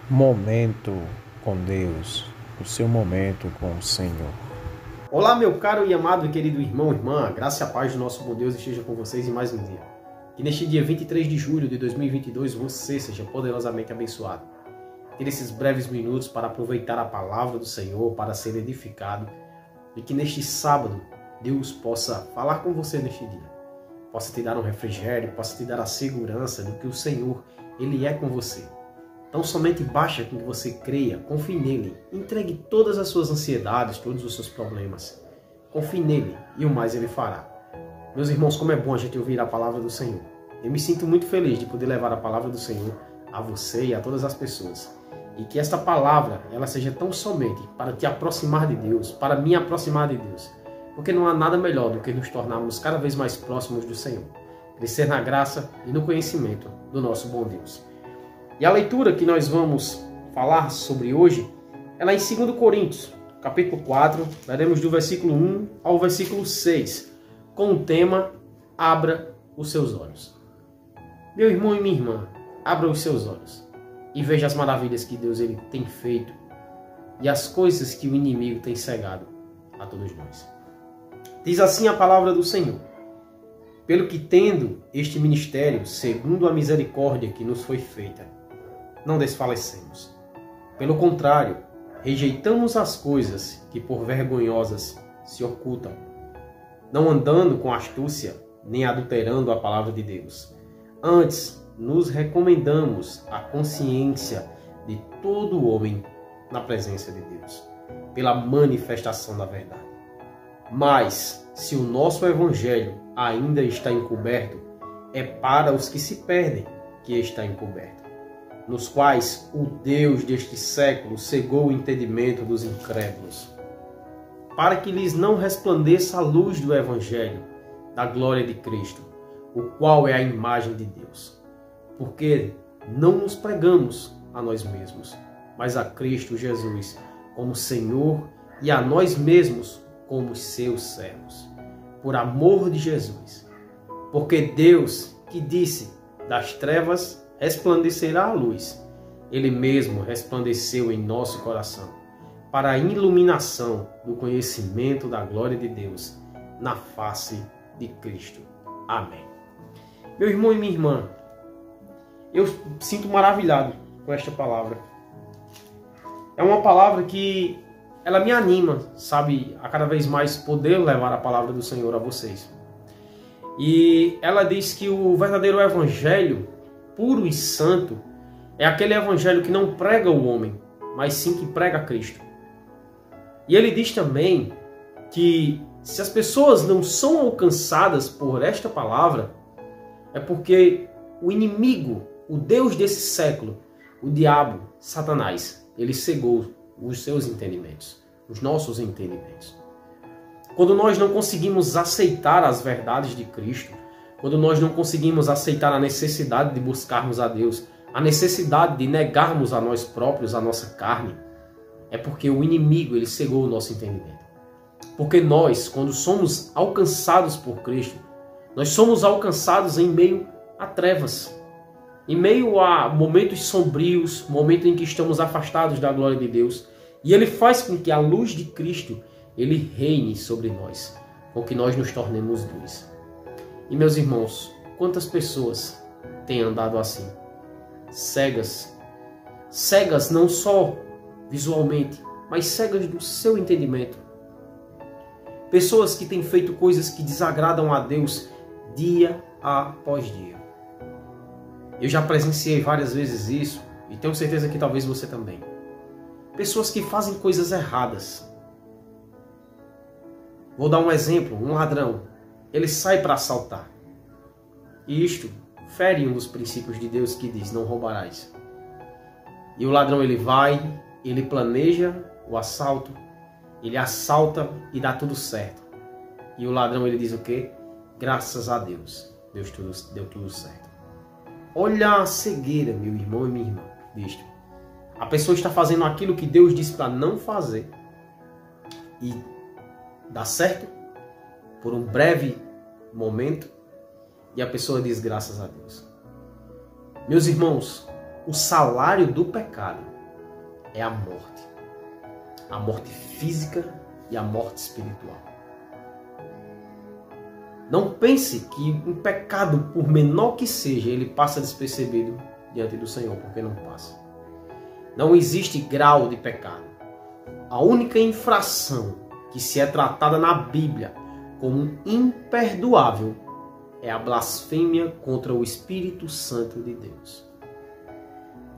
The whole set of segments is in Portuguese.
Momento com Deus, o seu momento com o Senhor. Olá, meu caro e amado e querido irmão e irmã, graça e a paz do nosso bom Deus esteja com vocês em mais um dia. Que neste dia 23 de julho de 2022 você seja poderosamente abençoado. Tire esses breves minutos para aproveitar a palavra do Senhor, para ser edificado, e que neste sábado Deus possa falar com você neste dia. Possa te dar um refrigério, possa te dar a segurança do que o Senhor, Ele é com você. Então somente basta que você creia, confie nele, entregue todas as suas ansiedades, todos os seus problemas. Confie nele e o mais ele fará. Meus irmãos, como é bom a gente ouvir a palavra do Senhor. Eu me sinto muito feliz de poder levar a palavra do Senhor a você e a todas as pessoas. E que esta palavra, ela seja tão somente para te aproximar de Deus, para me aproximar de Deus. Porque não há nada melhor do que nos tornarmos cada vez mais próximos do Senhor. Crescer na graça e no conhecimento do nosso bom Deus. E a leitura que nós vamos falar sobre hoje, ela é em 2 Coríntios, capítulo 4, daremos do versículo 1 ao versículo 6, com o tema Abra os seus olhos. Meu irmão e minha irmã, abra os seus olhos e veja as maravilhas que Deus ele tem feito e as coisas que o inimigo tem cegado a todos nós. Diz assim a palavra do Senhor: pelo que tendo este ministério, segundo a misericórdia que nos foi feita, não desfalecemos. Pelo contrário, rejeitamos as coisas que por vergonhosas se ocultam, não andando com astúcia, nem adulterando a palavra de Deus. Antes, nos recomendamos a consciência de todo homem na presença de Deus, pela manifestação da verdade. Mas, se o nosso evangelho ainda está encoberto, é para os que se perdem que está encoberto, nos quais o Deus deste século cegou o entendimento dos incrédulos, para que lhes não resplandeça a luz do Evangelho, da glória de Cristo, o qual é a imagem de Deus. Porque não nos pregamos a nós mesmos, mas a Cristo Jesus como Senhor e a nós mesmos como seus servos, por amor de Jesus. Porque Deus, que disse, das trevas resplandecerá a luz, Ele mesmo resplandeceu em nosso coração, para a iluminação do conhecimento da glória de Deus na face de Cristo. Amém. Meu irmão e minha irmã, eu sinto maravilhado com esta palavra. É uma palavra que ela me anima, sabe, a cada vez mais poder levar a palavra do Senhor a vocês. E ela diz que o verdadeiro evangelho puro e santo é aquele evangelho que não prega o homem, mas sim que prega Cristo. E ele diz também que se as pessoas não são alcançadas por esta palavra, é porque o inimigo, o Deus desse século, o diabo, Satanás, ele cegou os seus entendimentos, os nossos entendimentos. Quando nós não conseguimos aceitar as verdades de Cristo, quando nós não conseguimos aceitar a necessidade de buscarmos a Deus, a necessidade de negarmos a nós próprios, a nossa carne, é porque o inimigo ele cegou o nosso entendimento. Porque nós, quando somos alcançados por Cristo, nós somos alcançados em meio a trevas, em meio a momentos sombrios, momentos em que estamos afastados da glória de Deus, e Ele faz com que a luz de Cristo ele reine sobre nós, com que nós nos tornemos luz. E meus irmãos, quantas pessoas têm andado assim? Cegas. Cegas não só visualmente, mas cegas do seu entendimento. Pessoas que têm feito coisas que desagradam a Deus dia após dia. Eu já presenciei várias vezes isso e tenho certeza que talvez você também. Pessoas que fazem coisas erradas. Vou dar um exemplo, um ladrão, ele sai para assaltar. E isto fere um dos princípios de Deus que diz, não roubarás. E o ladrão ele vai, ele planeja o assalto, ele assalta e dá tudo certo. E o ladrão ele diz o quê? Graças a Deus, deu tudo certo. Olha a cegueira, meu irmão e minha irmã, disto. A pessoa está fazendo aquilo que Deus disse para não fazer. E dá certo por um breve momento e a pessoa diz graças a Deus. Meus irmãos, o salário do pecado é a morte física e a morte espiritual. Não pense que um pecado, por menor que seja, ele passa despercebido diante do Senhor, porque não passa. Não existe grau de pecado. A única infração que se é tratada na Bíblia como imperdoável é a blasfêmia contra o Espírito Santo de Deus.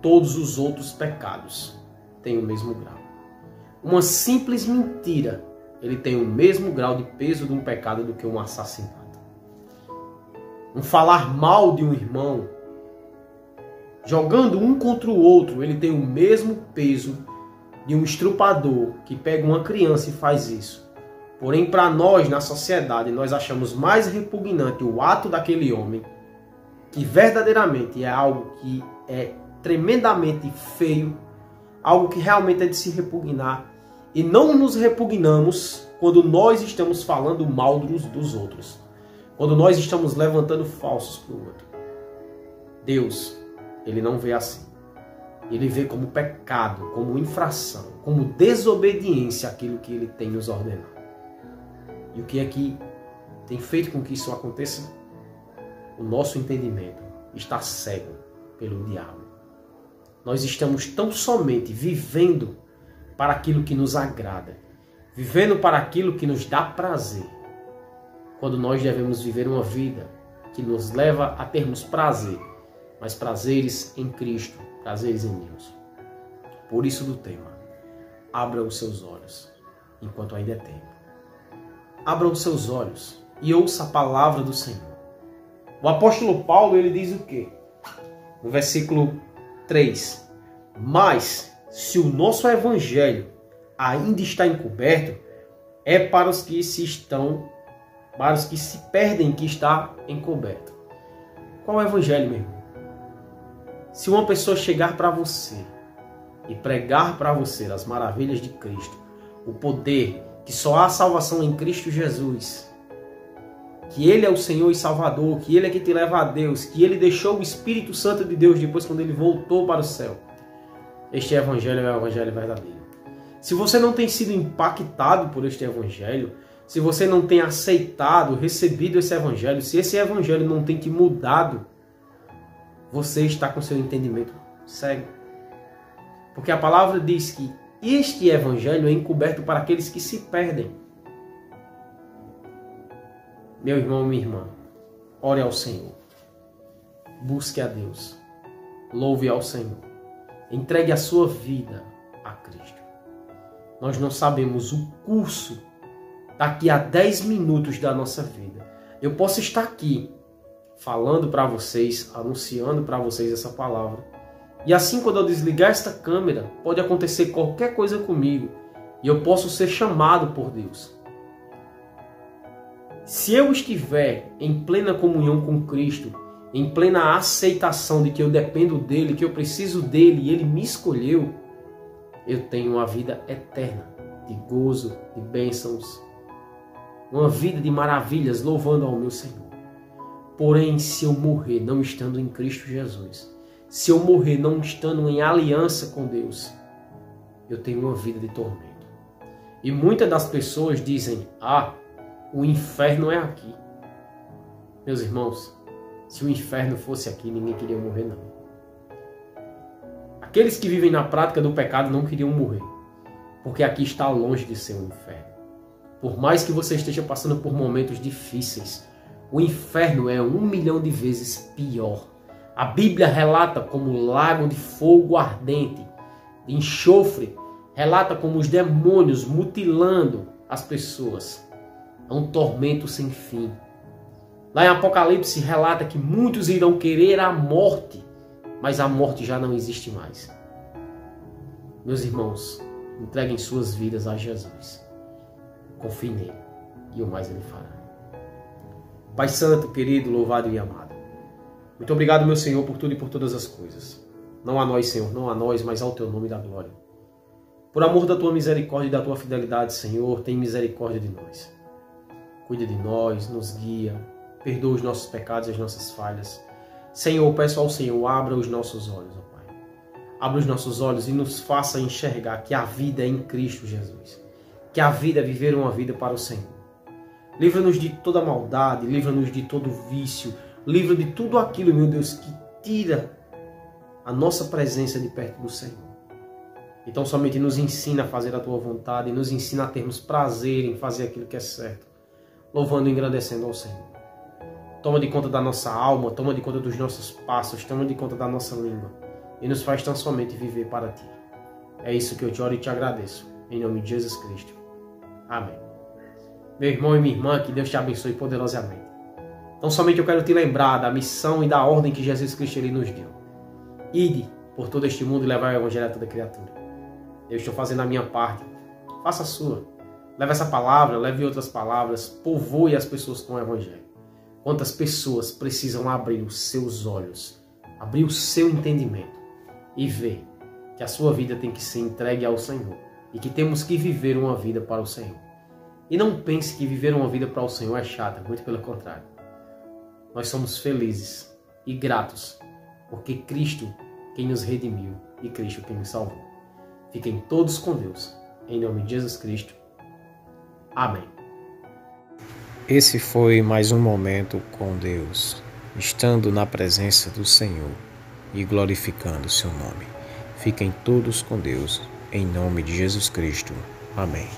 Todos os outros pecados têm o mesmo grau. Uma simples mentira, ele tem o mesmo grau de peso de um pecado do que um assassinato. Um falar mal de um irmão, jogando um contra o outro, ele tem o mesmo peso de um estrupador que pega uma criança e faz isso. Porém, para nós, na sociedade, nós achamos mais repugnante o ato daquele homem, que verdadeiramente é algo que é tremendamente feio, algo que realmente é de se repugnar, e não nos repugnamos quando nós estamos falando mal dos outros, quando nós estamos levantando falsos para o outro. Deus, ele não vê assim. Ele vê como pecado, como infração, como desobediência aquilo que ele tem nos ordenado. E o que é que tem feito com que isso aconteça? O nosso entendimento está cego pelo diabo. Nós estamos tão somente vivendo para aquilo que nos agrada, vivendo para aquilo que nos dá prazer, quando nós devemos viver uma vida que nos leva a termos prazer, mas prazeres em Cristo, prazeres em Deus. Por isso do tema, abra os seus olhos, enquanto ainda é tempo. Abra os seus olhos e ouça a palavra do Senhor. O apóstolo Paulo, ele diz o quê? No versículo 3. Mas, se o nosso evangelho ainda está encoberto, é para os que se perdem que está encoberto. Qual é o evangelho, meu irmão? Se uma pessoa chegar para você e pregar para você as maravilhas de Cristo, o poder que só há salvação em Cristo Jesus, que Ele é o Senhor e Salvador, que Ele é que te leva a Deus, que Ele deixou o Espírito Santo de Deus depois quando Ele voltou para o céu. Este evangelho é o evangelho verdadeiro. Se você não tem sido impactado por este evangelho, se você não tem aceitado, recebido esse evangelho, se esse evangelho não tem te mudado, você está com seu entendimento cego. Porque a palavra diz que este evangelho é encoberto para aqueles que se perdem. Meu irmão, minha irmã, ore ao Senhor. Busque a Deus. Louve ao Senhor. Entregue a sua vida a Cristo. Nós não sabemos o curso daqui a 10 minutos da nossa vida. Eu posso estar aqui falando para vocês, anunciando para vocês essa palavra. E assim, quando eu desligar esta câmera, pode acontecer qualquer coisa comigo e eu posso ser chamado por Deus. Se eu estiver em plena comunhão com Cristo, em plena aceitação de que eu dependo dele, que eu preciso dele e ele me escolheu, eu tenho uma vida eterna de gozo, de bênçãos, uma vida de maravilhas louvando ao meu Senhor. Porém, se eu morrer não estando em Cristo Jesus, se eu morrer não estando em aliança com Deus, eu tenho uma vida de tormento. E muitas das pessoas dizem, o inferno é aqui. Meus irmãos, se o inferno fosse aqui, ninguém queria morrer, não. Aqueles que vivem na prática do pecado não queriam morrer, porque aqui está longe de ser um inferno. Por mais que você esteja passando por momentos difíceis, o inferno é 1 milhão de vezes pior. A Bíblia relata como lago de fogo ardente, de enxofre, relata como os demônios mutilando as pessoas. É um tormento sem fim. Lá em Apocalipse relata que muitos irão querer a morte, mas a morte já não existe mais. Meus irmãos, entreguem suas vidas a Jesus. Confie nele e o mais ele fará. Pai Santo, querido, louvado e amado, muito obrigado, meu Senhor, por tudo e por todas as coisas. Não a nós, Senhor, não a nós, mas ao teu nome da glória. Por amor da tua misericórdia e da tua fidelidade, Senhor, tem misericórdia de nós. Cuida de nós, nos guia, perdoa os nossos pecados e as nossas falhas. Senhor, peço ao Senhor, abra os nossos olhos, ó Pai. Abra os nossos olhos e nos faça enxergar que a vida é em Cristo Jesus. Que a vida é viver uma vida para o Senhor. Livra-nos de toda maldade, livra-nos de todo vício, livra de tudo aquilo, meu Deus, que tira a nossa presença de perto do Senhor. Então somente nos ensina a fazer a Tua vontade, nos ensina a termos prazer em fazer aquilo que é certo, louvando e engrandecendo ao Senhor. Toma de conta da nossa alma, toma de conta dos nossos passos, toma de conta da nossa língua e nos faz tão somente viver para Ti. É isso que eu te oro e te agradeço, em nome de Jesus Cristo. Amém. Meu irmão e minha irmã, que Deus te abençoe poderosamente. Então somente eu quero te lembrar da missão e da ordem que Jesus Cristo ele nos deu. Ide por todo este mundo e levai o Evangelho a toda criatura. Eu estou fazendo a minha parte, faça a sua. Leve essa palavra, leve outras palavras, povoe as pessoas com o Evangelho. Quantas pessoas precisam abrir os seus olhos, abrir o seu entendimento e ver que a sua vida tem que ser entregue ao Senhor e que temos que viver uma vida para o Senhor. E não pense que viver uma vida para o Senhor é chata, muito pelo contrário. Nós somos felizes e gratos, porque Cristo quem nos redimiu e Cristo quem nos salvou. Fiquem todos com Deus, em nome de Jesus Cristo. Amém. Esse foi mais um momento com Deus, estando na presença do Senhor e glorificando o seu nome. Fiquem todos com Deus, em nome de Jesus Cristo. Amém.